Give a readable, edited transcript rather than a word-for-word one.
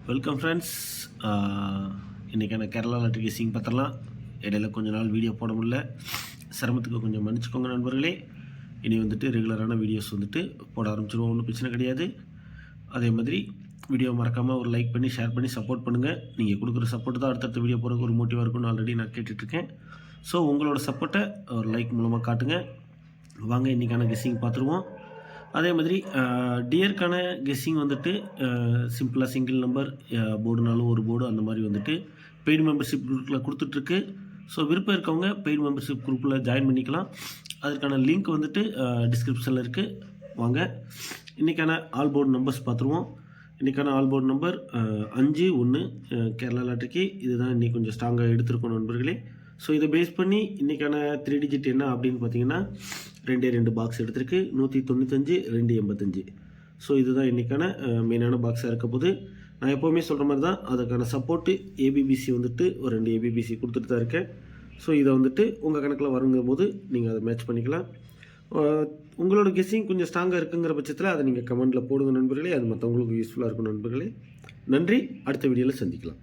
Welcome friends. இன்றைக்கான Kerala lottery guessing பார்த்துடலாம். இடையில கொஞ்ச நாள் வீடியோ போட முடியல, சிரமத்துக்கு கொஞ்சம் மன்னிச்சுக்கோங்க நண்பர்களே. இனி ரெகுலரான வீடியோஸ் போட ஆரம்பிச்சிருவோம், ஒன்றும் பிரச்சனை கிடையாது. அதே மாதிரி வீடியோ மறக்காமல் ஒரு லைக் பண்ணி ஷேர் பண்ணி சப்போர்ட் பண்ணுங்கள். நீங்கள் கொடுக்குற சப்போர்ட் தான் அடுத்தடுத்த வீடியோ போகிறதுக்கு ஒரு மோட்டிவாக இருக்கும்னு ஆல்ரெடி நான் கேட்டுட்ருக்கேன். ஸோ உங்களோட சப்போர்ட்டை ஒரு லைக் மூலமாக காட்டுங்க. வாங்க இன்றைக்கான கெஸ்ஸிங் பார்த்துருவோம். அதே மாதிரி டியருக்கான கெஸ்ஸிங் சிம்பிளாக சிங்கிள் நம்பர் போர்டுனாலும் ஒரு போர்டு அந்த மாதிரி பெய்டு மெம்பர்ஷிப் குரூப்பில் கொடுத்துட்ருக்கு. ஸோ விருப்பம் இருக்கவங்க பெய்டு மெம்பர்ஷிப் குரூப்பில் ஜாயின் பண்ணிக்கலாம். அதற்கான லிங்க் டிஸ்கிரிப்ஷனில் இருக்குது. வாங்க இன்றைக்கான ஆல் போர்டு நம்பர்ஸ் பார்த்துருவோம். இன்றைக்கான ஆல் போர்டு நம்பர் 5-1 கேரளா லாட்டரிக்கு. இதுதான் இன்றைக்கி கொஞ்சம் ஸ்ட்ராங்காக எடுத்துருக்கோம் நண்பர்களே. ஸோ இதை பேஸ் பண்ணி இன்றைக்கான 3 டிஜிட் என்ன அப்படின்னு பார்த்தீங்கன்னா 2 பாக்ஸ் எடுத்திருக்கு. 195 285. ஸோ இதுதான் இன்றைக்கான மெயினான பாக்ஸாக இருக்க போது. நான் எப்போவுமே சொல்கிற மாதிரி தான் அதுக்கான சப்போர்ட்டு ஏபிபிசி ஒரு 2 ஏபிபிசி கொடுத்துட்டு தான் இருக்கேன். ஸோ இதை உங்கள் கணக்கில் வருங்கும் போது நீங்கள் அதை மேட்ச் பண்ணிக்கலாம். உங்களோட கெஸ்ஸிங் கொஞ்சம் ஸ்ட்ராங்காக இருக்குங்கிற பட்சத்தில் அதை நீங்கள் கமெண்ட்டில் போடுங்க நண்பர்களே. அது மற்றவங்களுக்கு யூஸ்ஃபுல்லாக இருக்கும் நண்பர்களே. நன்றி. அடுத்த வீடியோவில் சந்திக்கலாம்.